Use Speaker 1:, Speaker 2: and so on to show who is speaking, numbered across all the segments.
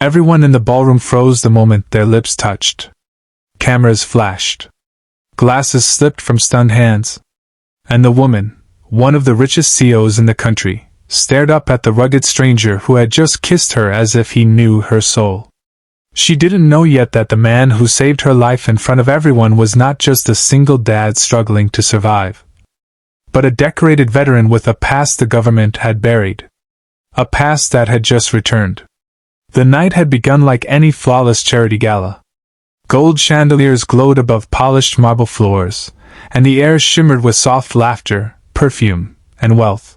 Speaker 1: Everyone in the ballroom froze the moment their lips touched. Cameras flashed. Glasses slipped from stunned hands. And the woman, one of the richest CEOs in the country, stared up at the rugged stranger who had just kissed her as if he knew her soul. She didn't know yet that the man who saved her life in front of everyone was not just a single dad struggling to survive, but a decorated veteran with a past the government had buried. A past that had just returned. The night had begun like any flawless charity gala. Gold chandeliers glowed above polished marble floors, and the air shimmered with soft laughter, perfume, and wealth.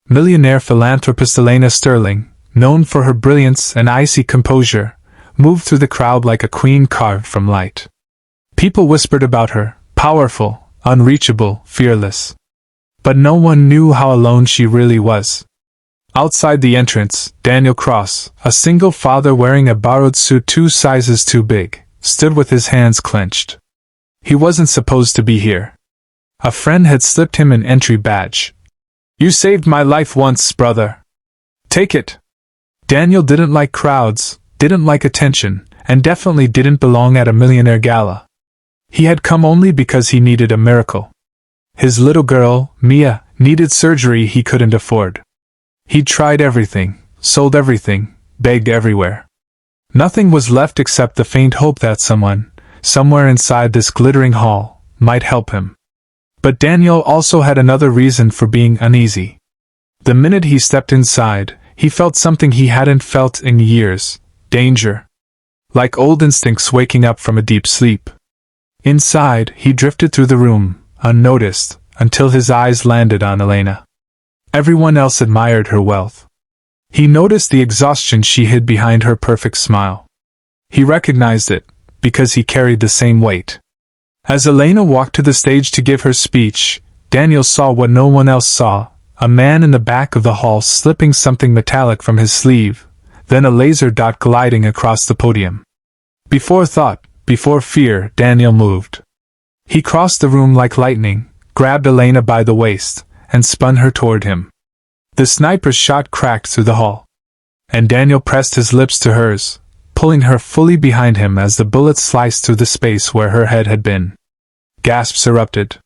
Speaker 1: Millionaire philanthropist Elena Sterling, known for her brilliance and icy composure, moved through the crowd like a queen carved from light. People whispered about her, powerful, unreachable, fearless. But no one knew how alone she really was. Outside the entrance, Daniel Cross, a single father wearing a borrowed suit 2 sizes too big, stood with his hands clenched. He wasn't supposed to be here. A friend had slipped him an entry badge. "You saved my life once, brother. Take it." Daniel didn't like crowds, didn't like attention, and definitely didn't belong at a millionaire gala. He had come only because he needed a miracle. His little girl, Mia, needed surgery he couldn't afford. He'd tried everything, sold everything, begged everywhere. Nothing was left except the faint hope that someone, somewhere inside this glittering hall, might help him. But Daniel also had another reason for being uneasy. The minute he stepped inside, he felt something he hadn't felt in years: danger. Like old instincts waking up from a deep sleep. Inside, he drifted through the room, unnoticed, until his eyes landed on Elena. Everyone else admired her wealth. He noticed the exhaustion she hid behind her perfect smile. He recognized it, because he carried the same weight. As Elena walked to the stage to give her speech, Daniel saw what no one else saw: a man in the back of the hall slipping something metallic from his sleeve, then a laser dot gliding across the podium. Before thought, before fear, Daniel moved. He crossed the room like lightning, grabbed Elena by the waist, and spun her toward him. The sniper's shot cracked through the hall, and Daniel pressed his lips to hers, pulling her fully behind him as the bullet sliced through the space where her head had been. Gasps erupted.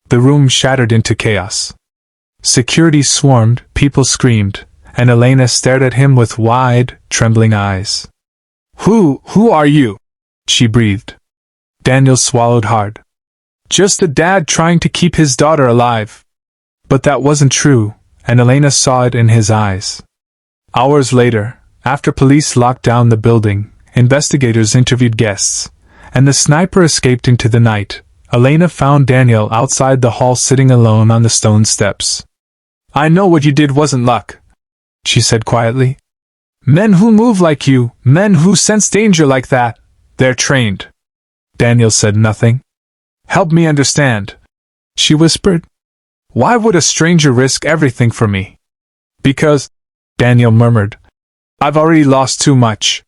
Speaker 1: The room shattered into chaos. Security swarmed, people screamed, and Elena stared at him with wide, trembling eyes. Who are you?" she breathed. Daniel swallowed hard. "Just a dad trying to keep his daughter alive." But that wasn't true, and Elena saw it in his eyes. Hours later, after police locked down the building, investigators interviewed guests, and the sniper escaped into the night, Elena found Daniel outside the hall sitting alone on the stone steps. "I know what you did wasn't luck," she said quietly. "Men who move like you, men who sense danger like that, they're trained." Daniel said nothing. "Help me understand," she whispered. "Why would a stranger risk everything for me?" "Because," Daniel murmured, "I've already lost too much."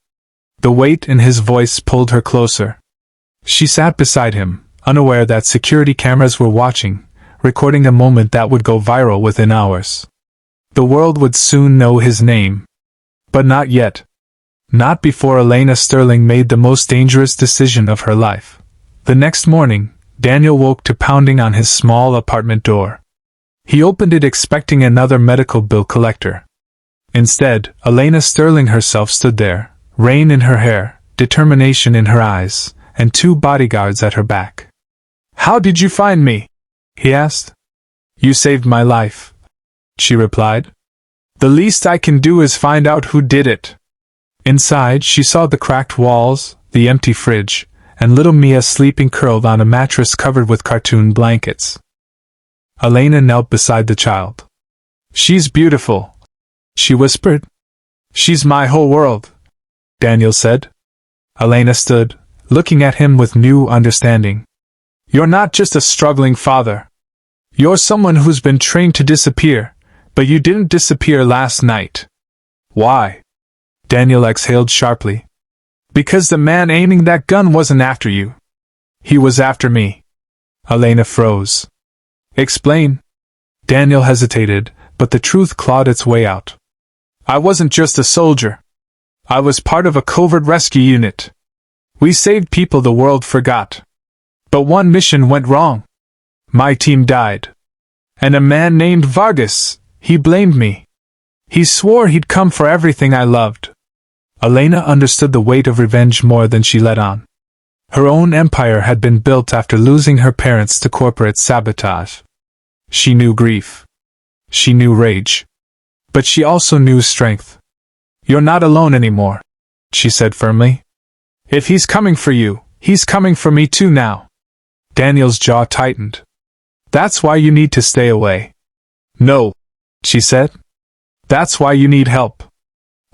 Speaker 1: The weight in his voice pulled her closer. She sat beside him, unaware that security cameras were watching, recording a moment that would go viral within hours. The world would soon know his name. But not yet. Not before Elena Sterling made the most dangerous decision of her life. The next morning, Daniel woke to pounding on his small apartment door. He opened it expecting another medical bill collector. Instead, Elena Sterling herself stood there, rain in her hair, determination in her eyes, and 2 bodyguards at her back. "How did you find me?" he asked. "You saved my life," she replied. "The least I can do is find out who did it." Inside, she saw the cracked walls, the empty fridge, and little Mia sleeping curled on a mattress covered with cartoon blankets. Elena knelt beside the child. "She's beautiful," she whispered. "She's my whole world," Daniel said. Elena stood, looking at him with new understanding. "You're not just a struggling father. You're someone who's been trained to disappear, but you didn't disappear last night." "Why?" Daniel exhaled sharply. "Because the man aiming that gun wasn't after you. He was after me." Elena froze. "Explain." Daniel hesitated, but the truth clawed its way out. "I wasn't just a soldier. I was part of a covert rescue unit. We saved people the world forgot. But one mission went wrong. My team died. And a man named Vargas, he blamed me. He swore he'd come for everything I loved. Elena understood the weight of revenge more than she let on. Her own empire had been built after losing her parents to corporate sabotage. She knew grief. She knew rage. But she also knew strength. You're not alone anymore, she said firmly. If he's coming for you, he's coming for me too now. Daniel's jaw tightened. That's why you need to stay away. No, she said. That's why you need help.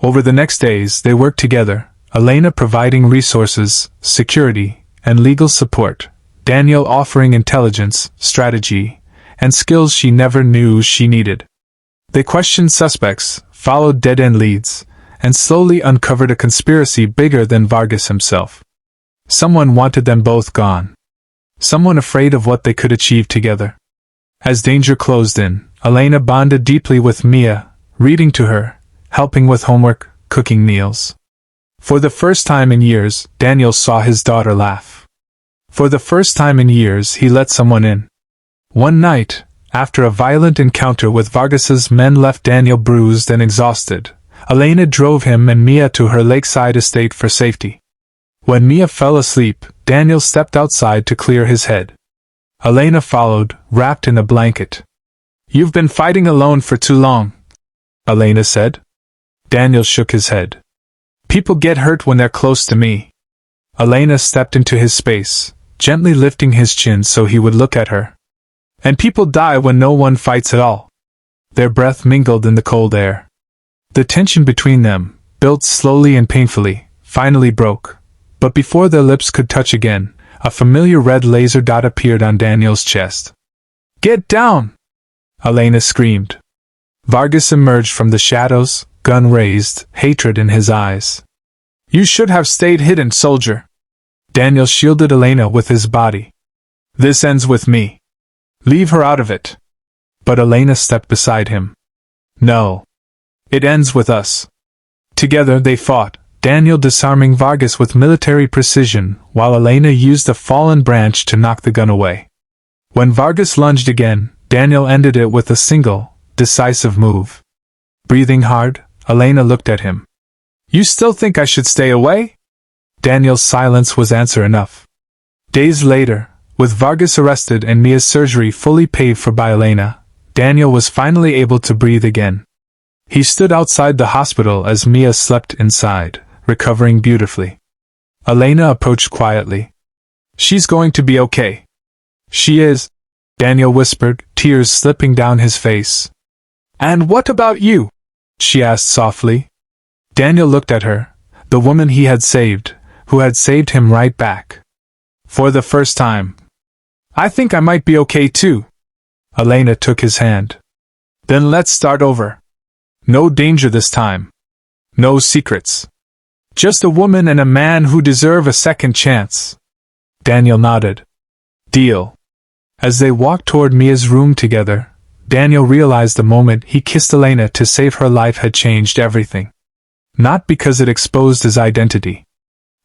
Speaker 1: Over the next days, they worked together, Elena providing resources, security, and legal support, Daniel offering intelligence, strategy, and skills she never knew she needed. They questioned suspects, followed dead-end leads, and slowly uncovered a conspiracy bigger than Vargas himself. Someone wanted them both gone. Someone afraid of what they could achieve together. As danger closed in, Elena bonded deeply with Mia, reading to her, helping with homework, cooking meals. For the first time in years, Daniel saw his daughter laugh. For the first time in years, he let someone in. One night, after a violent encounter with Vargas's men left Daniel bruised and exhausted, Elena drove him and Mia to her lakeside estate for safety. When Mia fell asleep, Daniel stepped outside to clear his head. Elena followed, wrapped in a blanket. You've been fighting alone for too long, Elena said. Daniel shook his head. People get hurt when they're close to me. Elena stepped into his space, gently lifting his chin so he would look at her. And people die when no one fights at all. Their breath mingled in the cold air. The tension between them, built slowly and painfully, finally broke. But before their lips could touch again, a familiar red laser dot appeared on Daniel's chest. Get down! Elena screamed. Vargas emerged from the shadows, gun raised, hatred in his eyes. You should have stayed hidden, soldier. Daniel shielded Elena with his body. This ends with me. Leave her out of it. But Elena stepped beside him. No. It ends with us. Together they fought, Daniel disarming Vargas with military precision, while Elena used a fallen branch to knock the gun away. When Vargas lunged again, Daniel ended it with a single, decisive move. Breathing hard, Elena looked at him. You still think I should stay away? Daniel's silence was answer enough. Days later, with Vargas arrested and Mia's surgery fully paid for by Elena, Daniel was finally able to breathe again. He stood outside the hospital as Mia slept inside, recovering beautifully. Elena approached quietly. She's going to be okay. She is, Daniel whispered, tears slipping down his face. And what about you? She asked softly. Daniel looked at her, the woman he had saved, who had saved him right back. For the first time. I think I might be okay too. Elena took his hand. Then let's start over. No danger this time. No secrets. Just a woman and a man who deserve a second chance. Daniel nodded. Deal. As they walked toward Mia's room together, Daniel realized the moment he kissed Elena to save her life had changed everything. Not because it exposed his identity,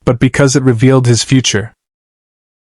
Speaker 1: but because it revealed his future.